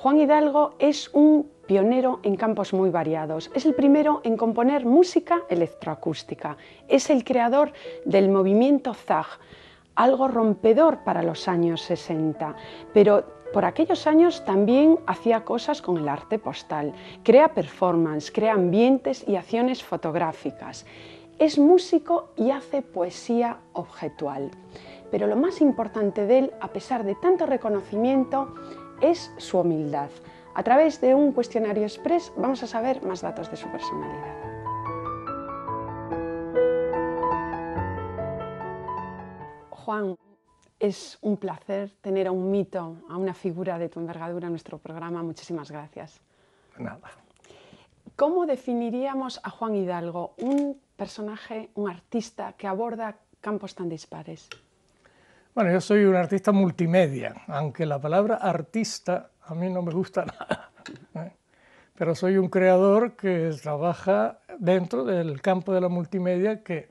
Juan Hidalgo es un pionero en campos muy variados. Es el primero en componer música electroacústica. Es el creador del movimiento Zag, algo rompedor para los años 60, pero por aquellos años también hacía cosas con el arte postal. Crea performance, crea ambientes y acciones fotográficas. Es músico y hace poesía objetual. Pero lo más importante de él, a pesar de tanto reconocimiento, es su humildad. A través de un cuestionario express vamos a saber más datos de su personalidad. Juan, es un placer tener a un mito, a una figura de tu envergadura en nuestro programa. Muchísimas gracias. Nada. ¿Cómo definiríamos a Juan Hidalgo, un personaje, un artista que aborda campos tan dispares? Bueno, yo soy un artista multimedia, aunque la palabra artista a mí no me gusta nada, ¿eh? Pero soy un creador que trabaja dentro del campo de la multimedia, que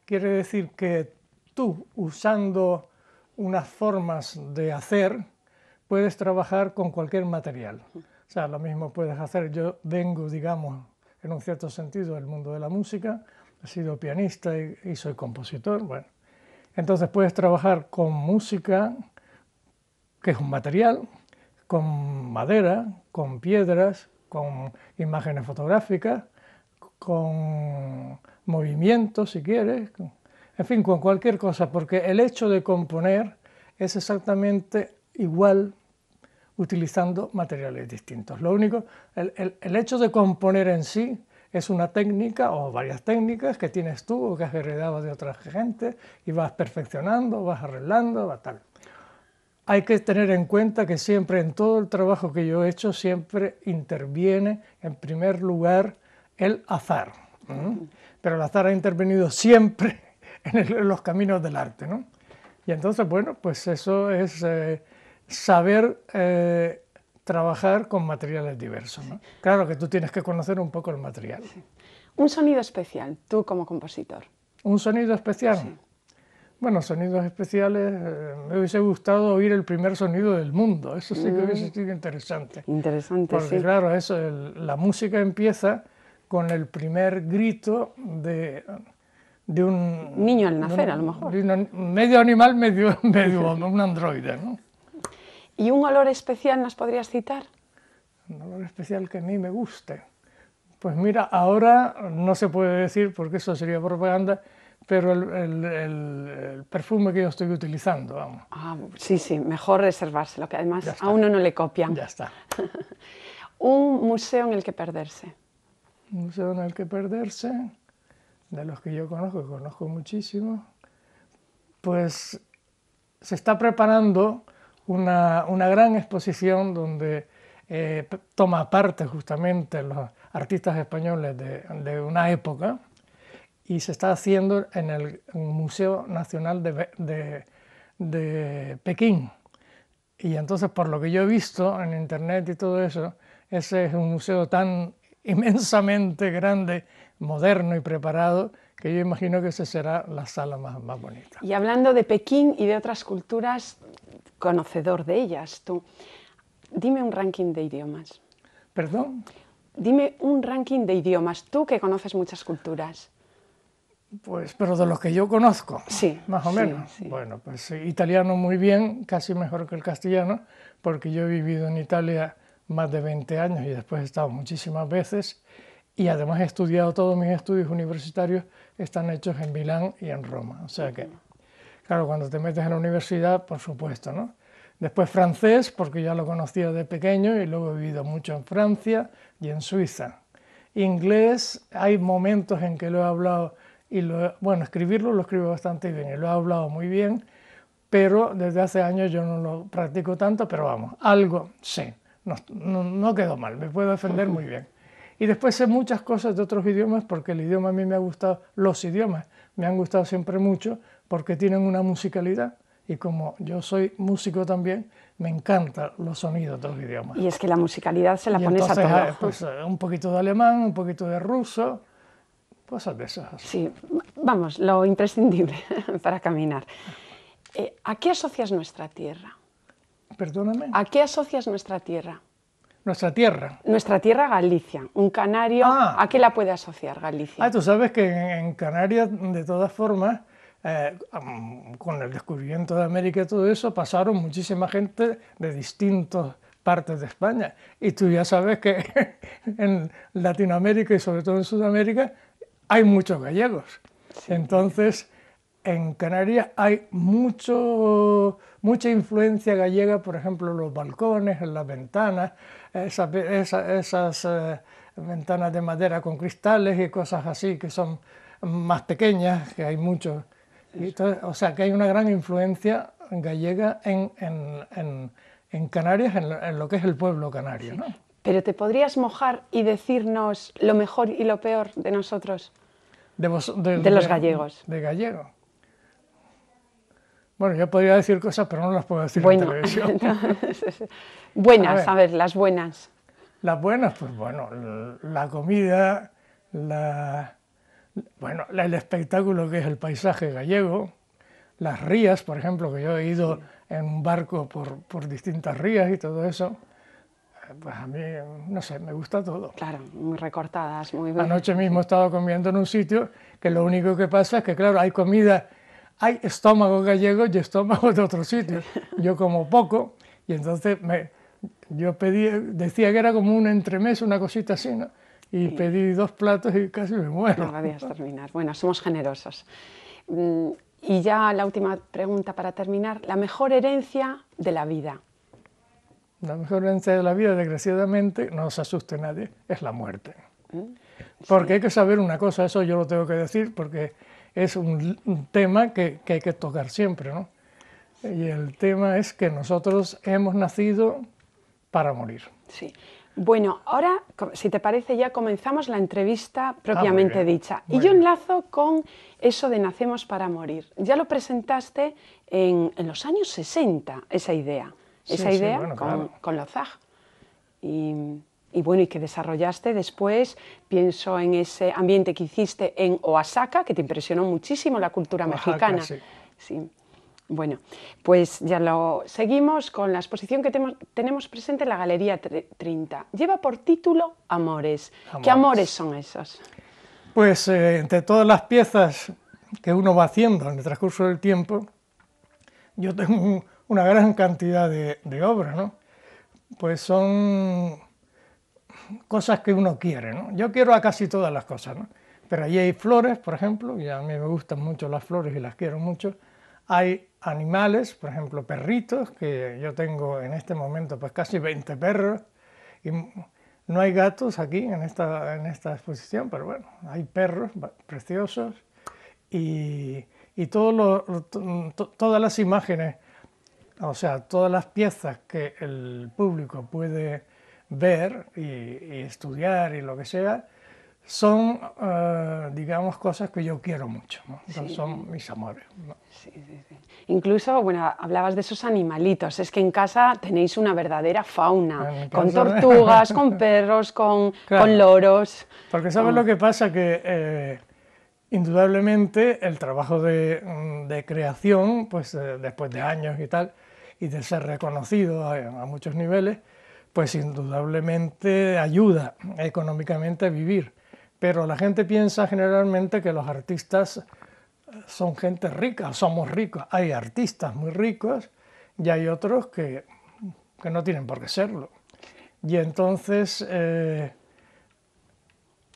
quiere decir que tú, usando unas formas de hacer, puedes trabajar con cualquier material. O sea, lo mismo puedes hacer. Yo vengo, digamos, en un cierto sentido del mundo de la música, he sido pianista y soy compositor, bueno. Entonces puedes trabajar con música, que es un material, con madera, con piedras, con imágenes fotográficas, con movimientos, si quieres, en fin, con cualquier cosa, porque el hecho de componer es exactamente igual utilizando materiales distintos. Lo único, el hecho de componer en sí es una técnica o varias técnicas que tienes tú o que has heredado de otra gente y vas perfeccionando, vas arreglando, va tal. Hay que tener en cuenta que siempre en todo el trabajo que yo he hecho siempre interviene en primer lugar el azar, ¿no? Pero el azar ha intervenido siempre en los caminos del arte, ¿no? Y entonces, bueno, pues eso es saber trabajar con materiales diversos, ¿no? Claro que tú tienes que conocer un poco el material. Sí. Un sonido especial, tú como compositor. ¿Un sonido especial? Sí. Bueno, sonidos especiales, me hubiese gustado oír el primer sonido del mundo, eso sí que hubiese sido interesante. Interesante, porque, sí. claro, eso, la música empieza con el primer grito de un niño al nacer, a lo mejor. De medio animal, medio un androide, ¿no? ¿Y un olor especial nos podrías citar? Un olor especial que a mí me guste. Pues mira, ahora no se puede decir porque eso sería propaganda, pero el perfume que yo estoy utilizando, vamos. Ah, sí, sí, mejor reservárselo, que además a uno no le copian. Ya está. Un museo en el que perderse. Un museo en el que perderse, de los que yo conozco, que conozco muchísimo, pues se está preparando una gran exposición donde toma parte justamente los artistas españoles de una época, y se está haciendo en el Museo Nacional de Pekín. Y entonces, por lo que yo he visto en internet y todo eso, ese es un museo tan inmensamente grande, moderno y preparado, que yo imagino que esa será la sala más bonita. Y hablando de Pekín y de otras culturas, conocedor de ellas, tú, dime un ranking de idiomas. ¿Perdón? Dime un ranking de idiomas, tú que conoces muchas culturas. Pues, pero de los que yo conozco, sí, más o menos. Sí. Bueno, pues italiano muy bien, casi mejor que el castellano, porque yo he vivido en Italia más de 20 años y después he estado muchísimas veces, y además he estudiado, todos mis estudios universitarios están hechos en Milán y en Roma. O sea que, claro, cuando te metes en la universidad, por supuesto, ¿no? Después francés, porque ya lo conocía de pequeño y luego he vivido mucho en Francia y en Suiza. Inglés, hay momentos en que lo he hablado y bueno, escribirlo lo escribo bastante bien y lo he hablado muy bien, pero desde hace años yo no lo practico tanto, pero vamos, algo sé, no quedó mal, me puedo defender muy bien. Y después sé muchas cosas de otros idiomas, porque el idioma a mí me ha gustado, los idiomas me han gustado siempre mucho, porque tienen una musicalidad, y como yo soy músico también, me encantan los sonidos de los idiomas. Y es que la musicalidad se la pones entonces, a todo. Pues, un poquito de alemán, un poquito de ruso, cosas de esas. Sí, vamos, lo imprescindible para caminar. ¿A qué asocias nuestra tierra? ¿Perdóname? ¿A qué asocias nuestra tierra? nuestra tierra. Nuestra tierra, Galicia. Un canario, ¿a qué la puede asociar Galicia? Tú sabes que en Canarias, de todas formas, con el descubrimiento de América y todo eso, pasaron muchísima gente de distintas partes de España. Y tú ya sabes que en Latinoamérica y sobre todo en Sudamérica hay muchos gallegos. Sí. Entonces, en Canarias hay mucha influencia gallega, por ejemplo, en los balcones, en las ventanas, esas ventanas de madera con cristales y cosas así que son más pequeñas, que hay muchos. Entonces, o sea, que hay una gran influencia gallega en Canarias, en lo que es el pueblo canario, sí. ¿No? Pero ¿te podrías mojar y decirnos lo mejor y lo peor de nosotros? De los gallegos. De gallego. Bueno, yo podría decir cosas, pero no las puedo decir en televisión. Buenas, a ver, las buenas. Las buenas, pues bueno, la comida, el espectáculo que es el paisaje gallego, las rías, por ejemplo, que yo he ido en un barco por distintas rías y todo eso, pues a mí, no sé, me gusta todo. Claro, muy recortadas, muy bien. Anoche mismo he estado comiendo en un sitio que lo único que pasa es que, claro, hay comida, hay estómagos gallegos y estómagos de otros sitios. Yo como poco y entonces yo decía que era como un entremés, una cosita así, ¿no? Y sí. Pedí 2 platos y casi me muero. No podías terminar. Bueno, somos generosos. Y ya la última pregunta para terminar. La mejor herencia de la vida. La mejor herencia de la vida, desgraciadamente, no se asuste nadie, es la muerte. Porque hay que saber una cosa, eso yo lo tengo que decir, porque es un tema que hay que tocar siempre, ¿no? Y el tema es que nosotros hemos nacido para morir. Sí. Bueno, ahora, si te parece, ya comenzamos la entrevista propiamente dicha. Y yo enlazo con eso de nacemos para morir. Ya lo presentaste en los años 60, esa idea. Esa idea bueno, con los ZAG. Y bueno, y que desarrollaste después, pienso en ese ambiente que hiciste en Oaxaca, que te impresionó muchísimo la cultura mexicana. Sí. Bueno, pues ya lo seguimos con la exposición que tenemos presente en la Galería 30. Lleva por título Amores. ¿Qué amores son esos? Pues entre todas las piezas que uno va haciendo en el transcurso del tiempo, yo tengo una gran cantidad de obras, ¿no? Pues son cosas que uno quiere, ¿no? Yo quiero a casi todas las cosas, ¿no? Pero allí hay flores, por ejemplo, y a mí me gustan mucho las flores y las quiero mucho. Hay animales, por ejemplo, perritos, que yo tengo en este momento pues casi 20 perros. Y no hay gatos aquí en esta exposición, pero bueno, hay perros preciosos y todas las imágenes, o sea, todas las piezas que el público puede ver y estudiar y lo que sea, son, digamos, cosas que yo quiero mucho, ¿no? Sí. Son mis amores, ¿no? Sí. Incluso, bueno, hablabas de esos animalitos, es que en casa tenéis una verdadera fauna, con tortugas, con perros, con loros. Porque ¿sabes lo que pasa? Que indudablemente el trabajo de creación, pues después de años y tal, y de ser reconocido a muchos niveles, pues indudablemente ayuda económicamente a vivir. Pero la gente piensa generalmente que los artistas son gente rica, somos ricos. Hay artistas muy ricos y hay otros que no tienen por qué serlo. Y entonces,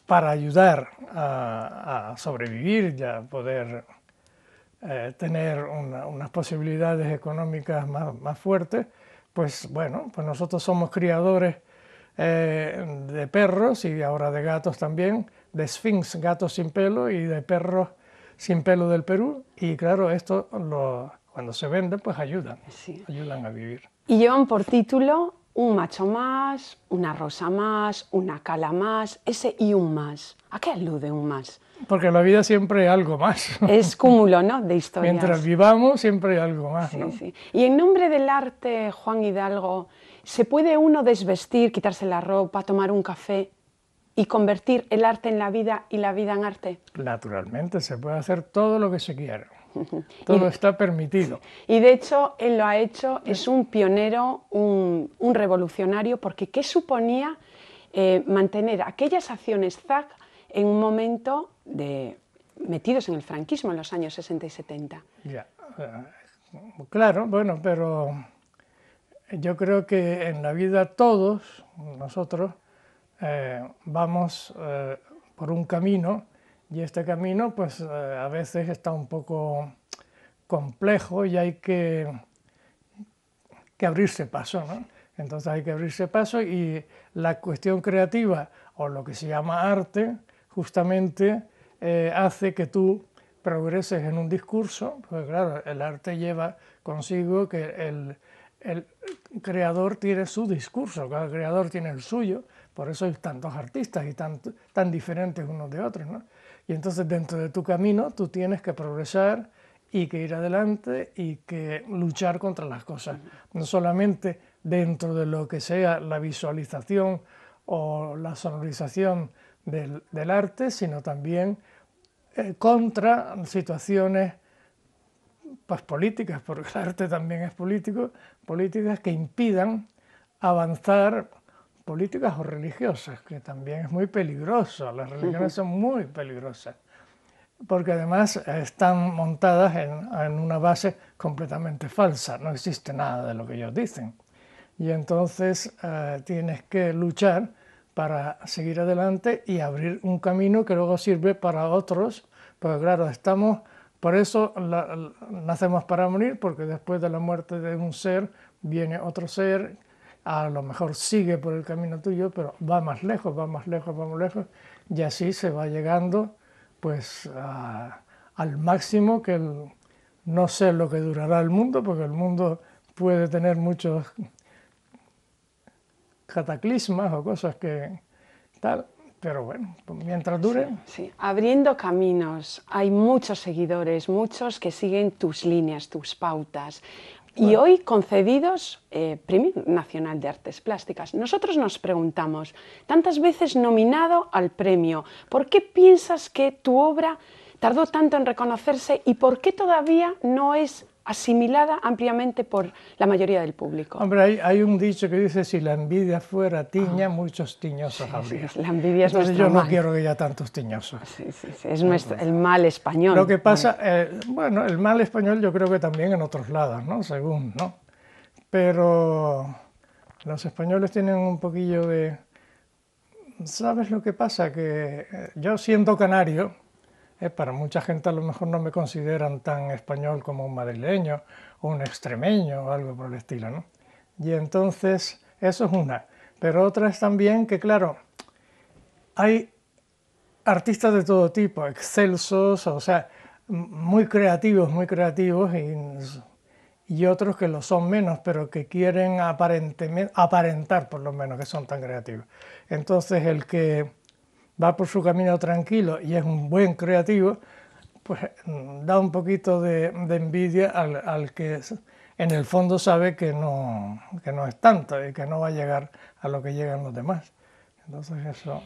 para ayudar a sobrevivir y a poder tener unas posibilidades económicas más fuertes, pues bueno, pues nosotros somos criadores de perros y ahora de gatos también, de Sphinx, gatos sin pelo, y de perros sin pelo del Perú, y claro, esto cuando se vende pues ayudan a vivir. Y llevan por título un macho más, una rosa más, una cala más, ese y un más. ¿A qué alude un más? Porque en la vida siempre hay algo más. Es cúmulo, ¿no?, de historias. Mientras vivamos siempre hay algo más, ¿no? Sí. Y en nombre del arte, Juan Hidalgo, ¿se puede uno desvestir, quitarse la ropa, tomar un café y convertir el arte en la vida y la vida en arte? Naturalmente, se puede hacer todo lo que se quiera. Todo está permitido. Y de hecho, él lo ha hecho, es un pionero, un revolucionario, porque ¿qué suponía mantener aquellas acciones ZAG en un momento metidos en el franquismo en los años 60 y 70? Ya, claro, bueno, pero yo creo que en la vida todos nosotros vamos por un camino, y este camino pues a veces está un poco complejo y hay que abrirse paso, ¿no? Entonces hay que abrirse paso, y la cuestión creativa, o lo que se llama arte, justamente hace que tú progreses en un discurso, porque claro, el arte lleva consigo que el creador tiene su discurso, cada creador tiene el suyo, por eso hay tantos artistas y tan diferentes unos de otros, ¿no? Y entonces dentro de tu camino tú tienes que progresar y que ir adelante y que luchar contra las cosas, no solamente dentro de lo que sea la visualización o la sonorización del arte, sino también contra situaciones pues, políticas, porque el arte también es político, políticas que impidan avanzar, políticas o religiosas, que también es muy peligroso. Las religiones son muy peligrosas, porque además están montadas en una base completamente falsa, no existe nada de lo que ellos dicen. Y entonces tienes que luchar para seguir adelante y abrir un camino que luego sirve para otros, porque claro, por eso nacemos para morir, porque después de la muerte de un ser viene otro ser, a lo mejor sigue por el camino tuyo, pero va más lejos, va más lejos, va más lejos, y así se va llegando pues al máximo, que no sé lo que durará el mundo, porque el mundo puede tener muchos cataclismas o cosas que tal, pero bueno, mientras dure. Sí, sí. Abriendo caminos, hay muchos seguidores, muchos que siguen tus líneas, tus pautas. Y hoy concedidos Premio Nacional de Artes Plásticas. Nosotros nos preguntamos, tantas veces nominado al premio, ¿por qué piensas que tu obra tardó tanto en reconocerse y por qué todavía no es asimilada ampliamente por la mayoría del público? Hombre, hay un dicho que dice, si la envidia fuera tiña, muchos tiñosos habría. Sí, la envidia es Entonces nuestro yo no mal. quiero que haya tantos tiñosos. Sí, es el mal español. Lo que pasa, bueno, el mal español yo creo que también en otros lados, ¿no? Según, ¿no? Pero los españoles tienen un poquillo de... ¿Sabes lo que pasa? Que yo siendo canario, para mucha gente a lo mejor no me consideran tan español como un madrileño o un extremeño o algo por el estilo, ¿no? Y entonces eso es una. Pero otra es también que, claro, hay artistas de todo tipo, excelsos, o sea, muy creativos, y otros que lo son menos, pero que quieren aparentar por lo menos que son tan creativos. Entonces el que va por su camino tranquilo y es un buen creativo, pues da un poquito de envidia al que en el fondo sabe que no es tanto y que no va a llegar a lo que llegan los demás. Entonces eso...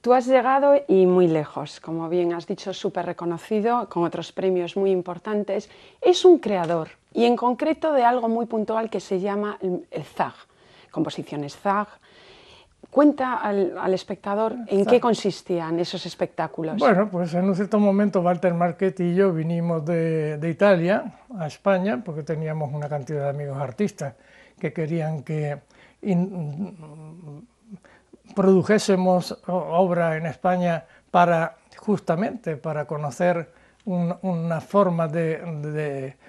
Tú has llegado y muy lejos, como bien has dicho, súper reconocido, con otros premios muy importantes. Es un creador, y en concreto de algo muy puntual que se llama el ZAG, composiciones ZAG. Cuenta al espectador en qué consistían esos espectáculos. Bueno, pues en un cierto momento Walter Marchetti y yo vinimos de Italia a España, porque teníamos una cantidad de amigos artistas que querían que produjésemos obra en España justamente para conocer una forma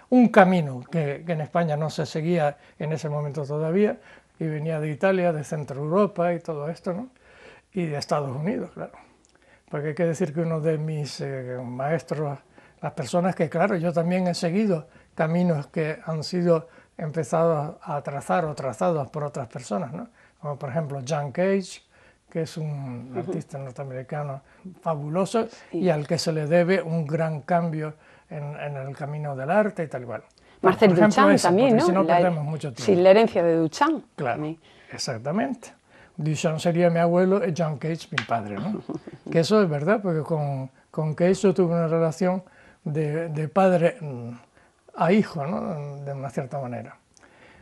un camino que en España no se seguía en ese momento todavía, y venía de Italia, de Centro Europa y todo esto, ¿no? Y de Estados Unidos, claro. Porque hay que decir que uno de mis maestros, las personas que, claro, yo también he seguido caminos que han sido empezados a trazar o trazados por otras personas, ¿no? Como por ejemplo John Cage, que es un artista norteamericano fabuloso, y al que se le debe un gran cambio en el camino del arte y tal igual. Marcel Duchamp también, ¿no? Si no perdemos mucho tiempo. Sí, la herencia de Duchamp. Claro, exactamente. Duchamp sería mi abuelo y John Cage mi padre, ¿no? Que eso es verdad, porque con Cage yo tuve una relación de padre a hijo, ¿no? De una cierta manera.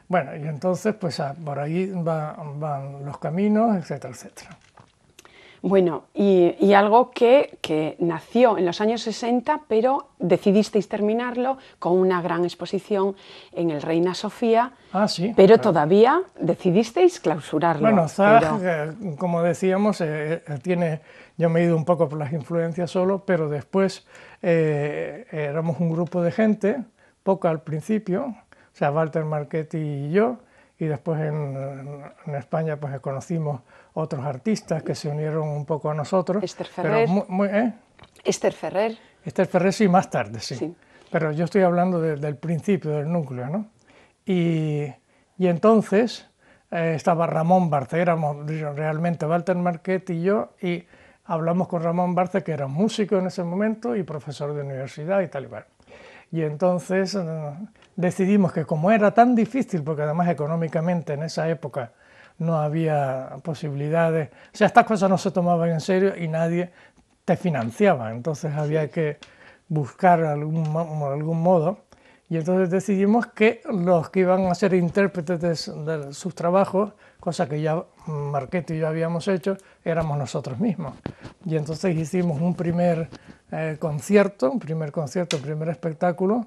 Bueno, y entonces pues por ahí van los caminos, etcétera, etcétera. Bueno, y algo que nació en los años 60, pero decidisteis terminarlo con una gran exposición en el Reina Sofía, Sí, pero claro. Todavía decidisteis clausurarlo. Bueno, Zag, como decíamos, yo me he ido un poco por las influencias solo, pero después éramos un grupo de gente, poco al principio, o sea, Walter Marchetti y yo, y después en España pues conocimos otros artistas que se unieron un poco a nosotros. Esther Ferrer. Esther Ferrer. Esther Ferrer sí, más tarde, sí. Sí. Pero yo estoy hablando del principio, del núcleo, ¿no? Y entonces estaba Ramón Barce, éramos realmente Walter Marchetti y yo, y hablamos con Ramón Barce, que era músico en ese momento y profesor de universidad y tal y cual. Y entonces decidimos que como era tan difícil, porque además económicamente en esa época no había posibilidades, o sea, estas cosas no se tomaban en serio y nadie te financiaba, entonces había que buscar algún modo, y entonces decidimos que los que iban a ser intérpretes de sus trabajos, cosa que ya Marchetti y yo habíamos hecho, éramos nosotros mismos. Y entonces hicimos un primer concierto, un primer espectáculo,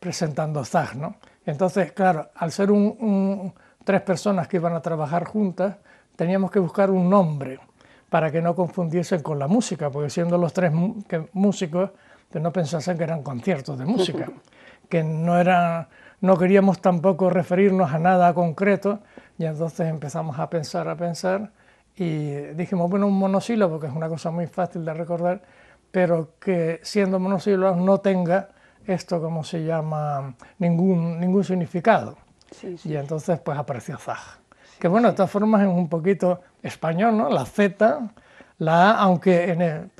presentando Zag, ¿no? Entonces, claro, al ser tres personas que iban a trabajar juntas, teníamos que buscar un nombre para que no confundiesen con la música, porque siendo los tres músicos, pues no pensasen que eran conciertos de música, que no queríamos tampoco referirnos a nada concreto, y entonces empezamos a pensar, y dijimos, bueno, un monosílabo, que es una cosa muy fácil de recordar, pero que siendo monosílabos no tenga esto, como se llama, ningún significado. Sí, sí. Y entonces pues apareció Zag. Que bueno, de todas formas es un poquito español, ¿no? La Z, la A, aunque en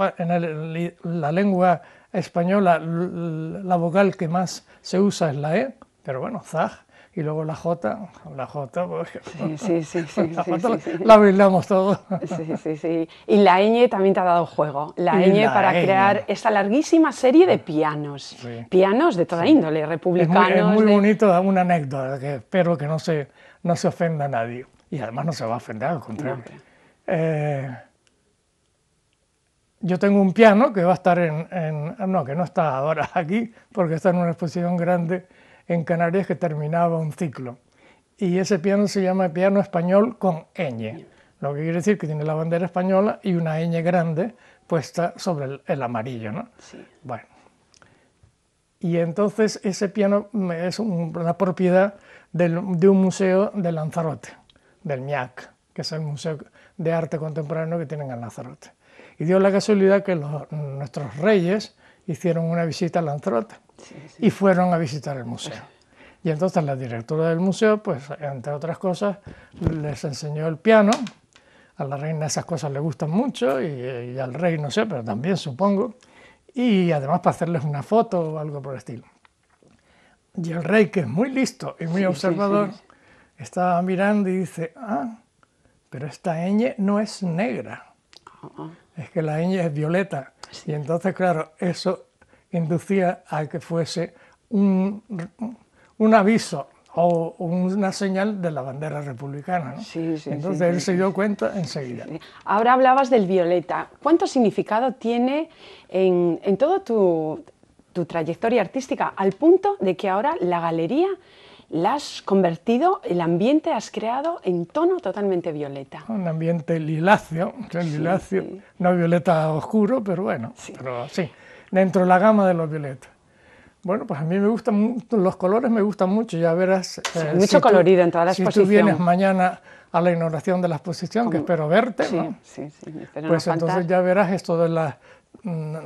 la lengua española la vocal que más se usa es la E, pero bueno, Zag. Y luego la J, pues, la bailamos todo. Sí. Y la ñ también te ha dado juego. La ñ para crear esta larguísima serie de pianos. Sí. Pianos de toda índole, republicanos. Es muy bonito, una anécdota, que espero que no se ofenda a nadie. Y además no se va a ofender, al contrario. No. Yo tengo un piano que va a estar que no está ahora aquí, porque está en una exposición grande en Canarias que terminaba un ciclo. Y ese piano se llama piano español con ñ, lo que quiere decir que tiene la bandera española y una ñ grande puesta sobre el amarillo, ¿no? Sí. Bueno. Y entonces ese piano es una propiedad de un museo de Lanzarote, del MIAC, que es el Museo de Arte Contemporáneo que tienen en Lanzarote. Y dio la casualidad que nuestros reyes hicieron una visita a Lanzarote y fueron a visitar el museo. Y entonces la directora del museo, pues entre otras cosas, les enseñó el piano. A la reina esas cosas le gustan mucho y al rey no sé, pero también supongo. Y además para hacerles una foto o algo por el estilo. Y el rey, que es muy listo y muy observador, estaba mirando y dice, pero esta ñ no es negra, es que la ñ es violeta. Y entonces, claro, eso inducía a que fuese un aviso o una señal de la bandera republicana, ¿no? Entonces él se dio cuenta enseguida. Ahora hablabas del violeta. ¿Cuánto significado tiene en toda tu trayectoria artística, al punto de que ahora la galería la has convertido, el ambiente has creado en tono totalmente violeta? Un ambiente liláceo, no violeta oscuro, pero bueno, pero sí, dentro de la gama de los violetas. Bueno, pues a mí me gustan, los colores me gustan mucho, ya verás. Mucho colorido en toda la exposición. Si tú vienes mañana a la inauguración de la exposición, que espero verte, ¿no? Sí, pero pues entonces ya verás esto de las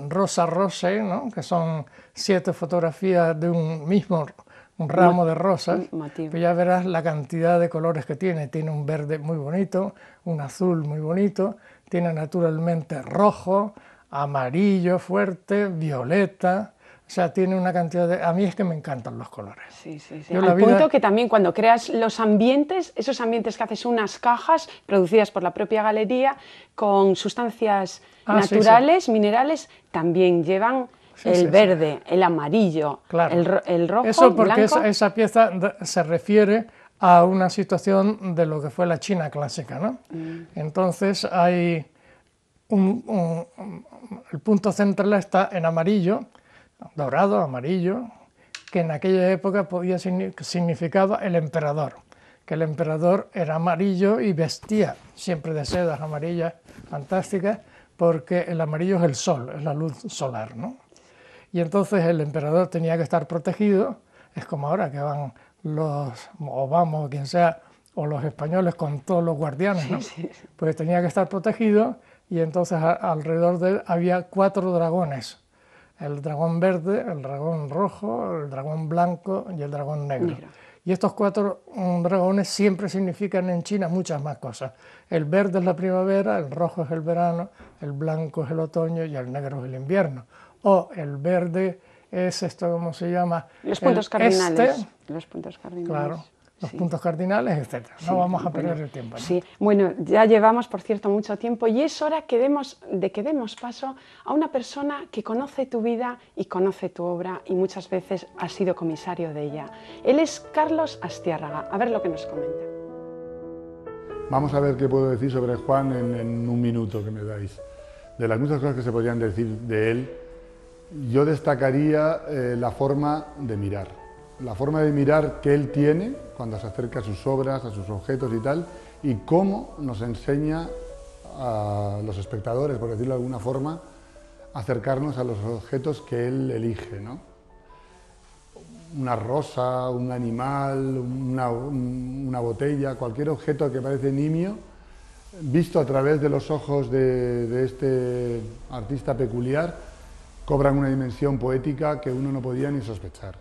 rosa rosé, ¿no? Que son 7 fotografías de un ramo de rosas, pues ya verás la cantidad de colores que tiene. Tiene un verde muy bonito, un azul muy bonito, tiene naturalmente rojo, amarillo fuerte, violeta, O sea, tiene una cantidad de... A mí es que me encantan los colores. Sí, sí, sí. Yo Al punto que también cuando creas los ambientes, esos ambientes que haces unas cajas producidas por la propia galería con sustancias naturales, sí, sí, minerales, también llevan el verde, el amarillo, claro, el rojo, eso porque blanco. Esa pieza se refiere a una situación de lo que fue la China clásica, ¿no? Entonces hay el punto central está en amarillo, dorado, amarillo, que en aquella época significaba el emperador, que el emperador era amarillo y vestía siempre de sedas amarillas fantásticas, porque el amarillo es el sol, es la luz solar, ¿no? Y entonces el emperador tenía que estar protegido, es como ahora que van los Obama o quien sea, o los españoles con todos los guardianes, ¿no? Sí, sí. Pues tenía que estar protegido, y entonces alrededor de él había 4 dragones, el dragón verde, el dragón rojo, el dragón blanco y el dragón negro. Y estos 4 dragones siempre significan en China muchas más cosas. El verde es la primavera, el rojo es el verano, el blanco es el otoño y el negro es el invierno. O el verde es esto, ¿cómo se llama? Los puntos cardinales. Los puntos cardinales. Claro, los puntos cardinales, etc. No vamos a perder el tiempo, ¿no? Sí, bueno, ya llevamos, por cierto, mucho tiempo y es hora que demos paso a una persona que conoce tu vida y conoce tu obra y muchas veces ha sido comisario de ella. Él es Carlos Astiárraga. A ver lo que nos comenta. Vamos a ver qué puedo decir sobre Juan en un minuto que me dais. De las muchas cosas que se podrían decir de él, yo destacaría la forma de mirar. La forma de mirar que él tiene cuando se acerca a sus obras, a sus objetos y tal, y cómo nos enseña a los espectadores, por decirlo de alguna forma, acercarnos a los objetos que él elige, ¿no? Una rosa, un animal, una botella, cualquier objeto que parece nimio, visto a través de los ojos de este artista peculiar, cobran una dimensión poética que uno no podía ni sospechar.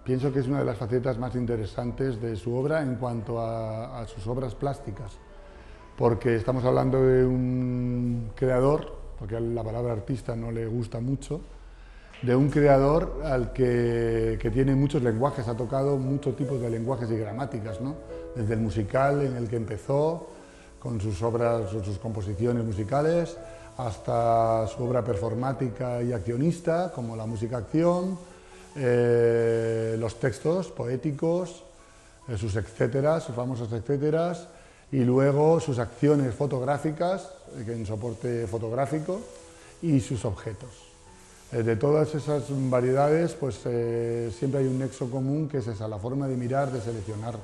Pienso que es una de las facetas más interesantes de su obra en cuanto a sus obras plásticas, porque estamos hablando de un creador, porque a la palabra artista no le gusta mucho, de un creador al que tiene muchos lenguajes, ha tocado muchos tipos de lenguajes y gramáticas, ¿no? Desde el musical en el que empezó, con sus obras o sus composiciones musicales, hasta su obra performática y accionista, como la música-acción, los textos poéticos, sus etcéteras, sus famosos etcéteras, y luego sus acciones fotográficas, en soporte fotográfico, y sus objetos. De todas esas variedades, pues siempre hay un nexo común, que es esa, la forma de mirar, de seleccionar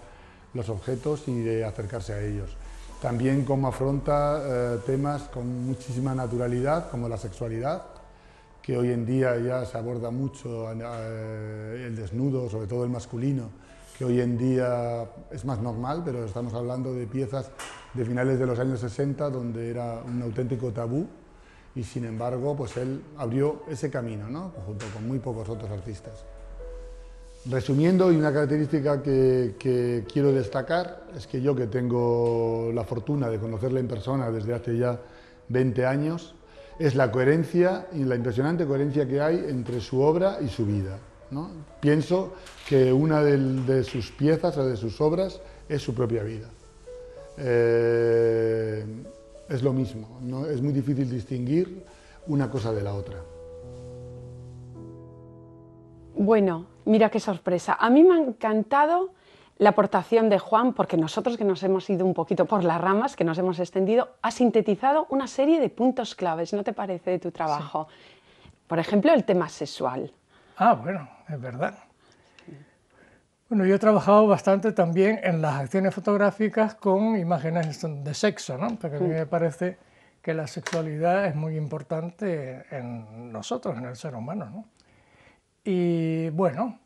los objetos y de acercarse a ellos. También cómo afronta temas con muchísima naturalidad, como la sexualidad, que hoy en día ya se aborda mucho, el desnudo, sobre todo el masculino, que hoy en día es más normal, pero estamos hablando de piezas de finales de los años 60, donde era un auténtico tabú, y sin embargo, pues él abrió ese camino, ¿no? Junto con muy pocos otros artistas. Resumiendo, y una característica que quiero destacar es que yo, que tengo la fortuna de conocerle en persona desde hace ya 20 años, es la coherencia y la impresionante coherencia que hay entre su obra y su vida, ¿no? Pienso que una de sus piezas o de sus obras es su propia vida. Es lo mismo, ¿no? Es muy difícil distinguir una cosa de la otra. Bueno, mira qué sorpresa. A mí me ha encantado la aportación de Juan, porque nosotros, que nos hemos ido un poquito por las ramas, que nos hemos extendido, ha sintetizado una serie de puntos claves, ¿no te parece, de tu trabajo? Sí. Por ejemplo, el tema sexual. Ah, bueno, es verdad. Bueno, yo he trabajado bastante también en las acciones fotográficas con imágenes de sexo, ¿no? Porque a mí me parece que la sexualidad es muy importante en nosotros, en el ser humano, ¿no? Y bueno,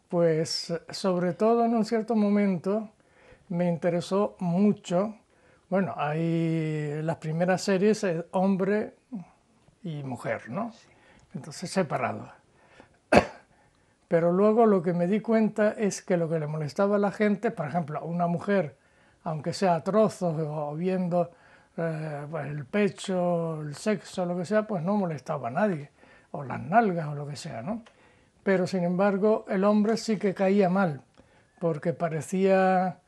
pues sobre todo en un cierto momento me interesó mucho, bueno, hay las primeras series, hombre y mujer, ¿no? Entonces separados. Pero luego lo que me di cuenta es que lo que le molestaba a la gente, por ejemplo, a una mujer, aunque sea a trozos o viendo pues el pecho, el sexo, lo que sea, pues no molestaba a nadie, o las nalgas o lo que sea, ¿no? pero sin embargo el hombre sí que caía mal, porque parecía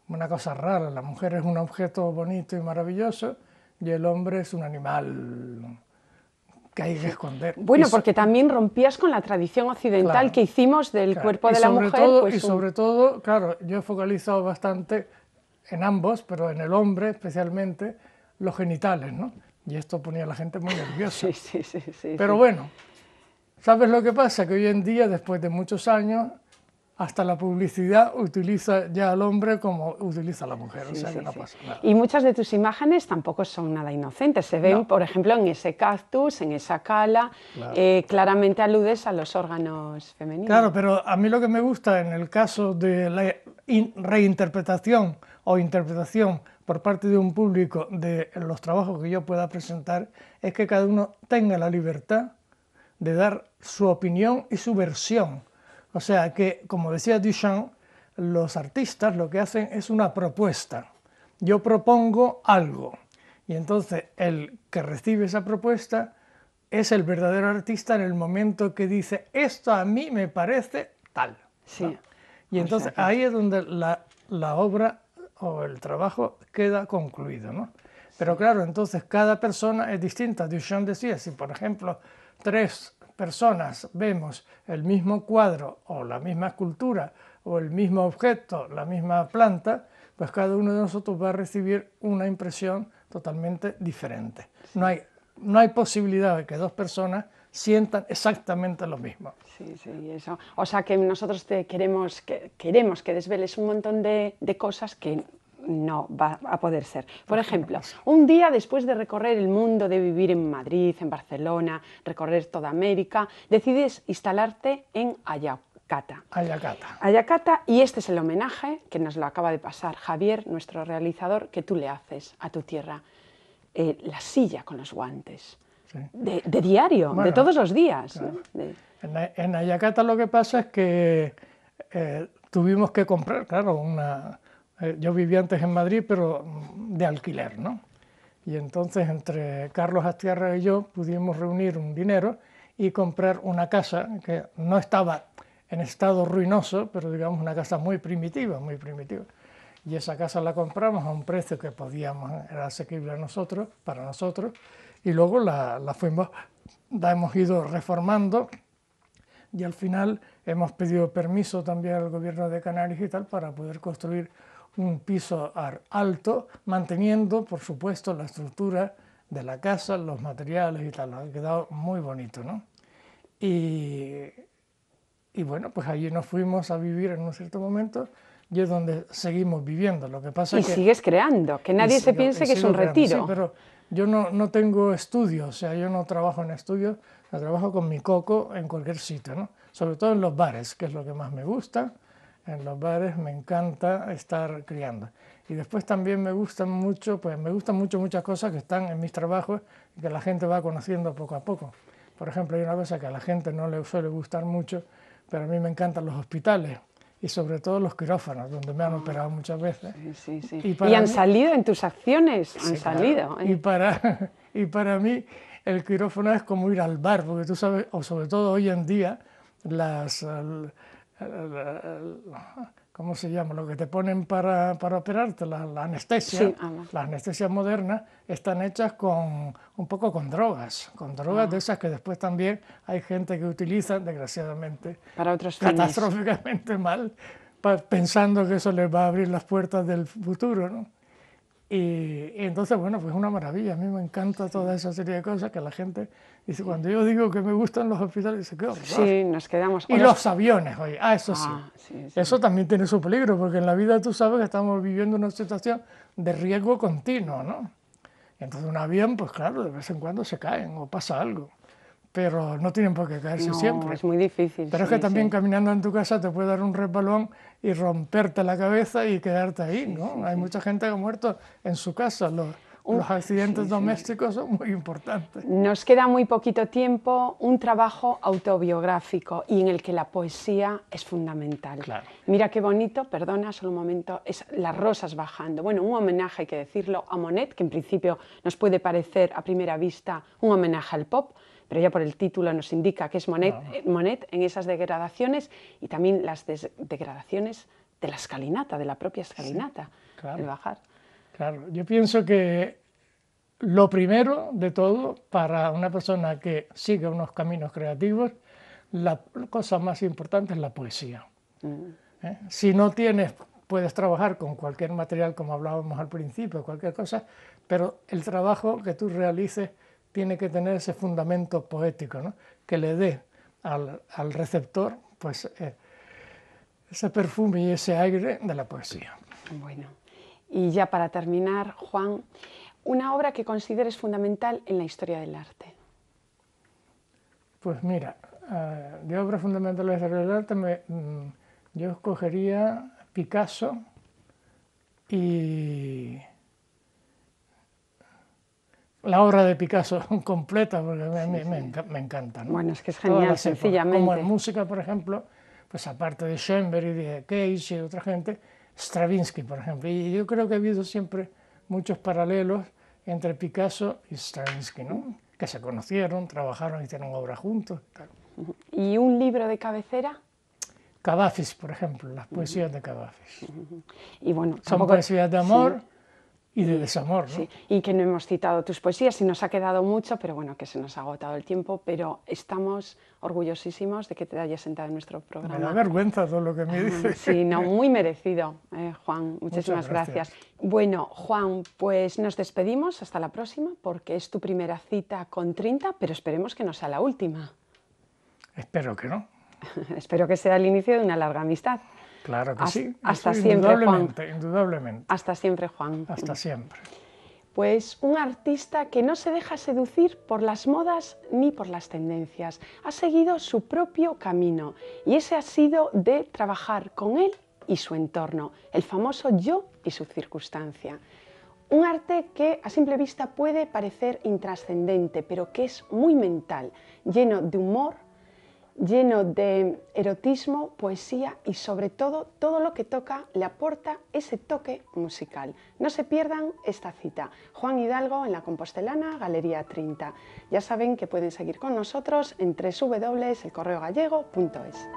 una cosa rara. La mujer es un objeto bonito y maravilloso y el hombre es un animal que hay que esconder. Bueno, porque también rompías con la tradición occidental, claro, que hicimos del claro. cuerpo de la mujer. Y sobre todo, claro, yo he focalizado bastante en ambos, pero en el hombre especialmente, los genitales, ¿no? Y esto ponía a la gente muy nerviosa. Sí. Pero bueno, ¿sabes lo que pasa? Que hoy en día, después de muchos años, hasta la publicidad utiliza ya al hombre como utiliza a la mujer, o sea que no pasa nada. Y muchas de tus imágenes tampoco son nada inocentes, se ven, por ejemplo, en ese cactus, en esa cala, claro. Claramente aludes a los órganos femeninos. Claro, pero a mí lo que me gusta en el caso de la reinterpretación o interpretación por parte de un público de los trabajos que yo pueda presentar es que cada uno tenga la libertad de dar su opinión y su versión. O sea que, como decía Duchamp, los artistas lo que hacen es una propuesta. Yo propongo algo y entonces el que recibe esa propuesta es el verdadero artista en el momento que dice esto a mí me parece tal. Sí. ¿No? Y entonces ahí es donde la obra o el trabajo queda concluido, ¿no? Pero claro, entonces cada persona es distinta. Duchamp decía, si por ejemplo 3 personas vemos el mismo cuadro o la misma escultura o el mismo objeto, la misma planta, pues cada uno de nosotros va a recibir una impresión totalmente diferente. Sí. No hay posibilidad de que 2 personas sientan exactamente lo mismo. Sí, eso. O sea que nosotros queremos que desveles un montón de cosas que no va a poder ser. Por ejemplo, un día después de recorrer el mundo, de vivir en Madrid, en Barcelona, recorrer toda América, decides instalarte en Ayacata. Ayacata, y este es el homenaje que nos lo acaba de pasar Javier, nuestro realizador, que tú le haces a tu tierra. La silla con los guantes. Sí. De diario, bueno, de todos los días. Claro. ¿No? En Ayacata lo que pasa es que tuvimos que comprar, claro, yo vivía antes en Madrid, pero de alquiler, ¿no? Y entonces entre Carlos Astierra y yo pudimos reunir un dinero y comprar una casa que no estaba en estado ruinoso, pero digamos una casa muy primitiva, muy primitiva. Y esa casa la compramos a un precio que era asequible a nosotros, para nosotros, y luego la hemos ido reformando y al final hemos pedido permiso también al gobierno de Canarias y tal para poder construir un piso alto, manteniendo, por supuesto, la estructura de la casa, los materiales y tal. Ha quedado muy bonito, ¿no? Y bueno, pues allí nos fuimos a vivir en un cierto momento y es donde seguimos viviendo. Lo que pasa es que sigues creando, que nadie se piense que es un retiro. Sí, pero yo no tengo estudios, o sea, yo no trabajo en estudios, yo trabajo con mi coco en cualquier sitio, ¿no? Sobre todo en los bares, que es lo que más me gusta. En los bares me encanta estar criando. Y después también me gustan mucho muchas cosas que están en mis trabajos y que la gente va conociendo poco a poco. Por ejemplo, hay una cosa que a la gente no le suele gustar mucho, pero a mí me encantan los hospitales y sobre todo los quirófanos, donde me han operado muchas veces. Sí. Y han salido en tus acciones, han salido. Claro. Y para mí el quirófano es como ir al bar, porque tú sabes, o sobre todo hoy en día, ¿cómo se llama? Lo que te ponen para operarte, la anestesia, sí, las anestesias modernas están hechas un poco con drogas de esas que después también hay gente que utiliza, desgraciadamente, para otros catastróficamente mal, pensando que eso les va a abrir las puertas del futuro, ¿no? Y entonces, bueno, pues una maravilla. A mí me encanta toda esa serie de cosas que la gente dice, cuando yo digo que me gustan los hospitales, dice, qué horror. Sí, nos quedamos... Y los aviones, oye, eso sí. Eso también tiene su peligro, porque en la vida tú sabes que estamos viviendo una situación de riesgo continuo, ¿no? Entonces un avión, pues claro, de vez en cuando se caen o pasa algo. Pero no tienen por qué caerse siempre. Es muy difícil. Pero es que también caminando en tu casa te puede dar un resbalón y romperte la cabeza y quedarte ahí, ¿no? Hay mucha gente que ha muerto en su casa. Los accidentes domésticos son muy importantes. Nos queda muy poquito tiempo, un trabajo autobiográfico y en el que la poesía es fundamental. Claro. Mira qué bonito, perdona, solo un momento, es Las rosas bajando. Bueno, un homenaje, hay que decirlo, a Monet, que en principio nos puede parecer a primera vista un homenaje al pop, pero ya por el título nos indica que es Monet en esas degradaciones y también las degradaciones de la escalinata, de la propia escalinata, sí, claro, el bajar. Claro, yo pienso que lo primero de todo para una persona que sigue unos caminos creativos, la cosa más importante es la poesía. Si no tienes, puedes trabajar con cualquier material, como hablábamos al principio, cualquier cosa, pero el trabajo que tú realices tiene que tener ese fundamento poético, ¿no? Que le dé al receptor pues, ese perfume y ese aire de la poesía. Bueno, y ya para terminar, Juan, una obra que consideres fundamental en la historia del arte. Pues mira, de obras fundamentales de la historia del arte yo escogería Picasso y la obra de Picasso completa, porque me encanta, ¿no? Bueno, es que es genial, sencillamente. Como en música, por ejemplo, pues aparte de Schoenberg y de Cage y otra gente, Stravinsky, por ejemplo. Y yo creo que ha habido siempre muchos paralelos entre Picasso y Stravinsky, ¿no? Que se conocieron, trabajaron, hicieron obras juntos. Tal. ¿Y un libro de cabecera? Cavafis, por ejemplo, las poesías de Cavafis. Y bueno, son poesías de amor y de desamor, ¿no? Sí, y que no hemos citado tus poesías y nos ha quedado mucho, pero bueno, que se nos ha agotado el tiempo, pero estamos orgullosísimos de que te hayas sentado en nuestro programa. Me da vergüenza todo lo que me dices. Sí, no, muy merecido, Juan, muchísimas gracias. Bueno, Juan, pues nos despedimos, hasta la próxima, porque es tu primera cita con Trinta, pero esperemos que no sea la última. Espero que no. Espero que sea el inicio de una larga amistad. Claro que sí. Hasta siempre, Juan. Indudablemente. Hasta siempre, Juan. Hasta siempre. Pues un artista que no se deja seducir por las modas ni por las tendencias. Ha seguido su propio camino y ese ha sido de trabajar con él y su entorno, el famoso yo y su circunstancia. Un arte que a simple vista puede parecer intrascendente, pero que es muy mental, lleno de humor, lleno de erotismo, poesía y sobre todo lo que toca le aporta ese toque musical. No se pierdan esta cita. Juan Hidalgo en La Compostelana, Galería Trinta. Ya saben que pueden seguir con nosotros en www.elcorreogallego.es.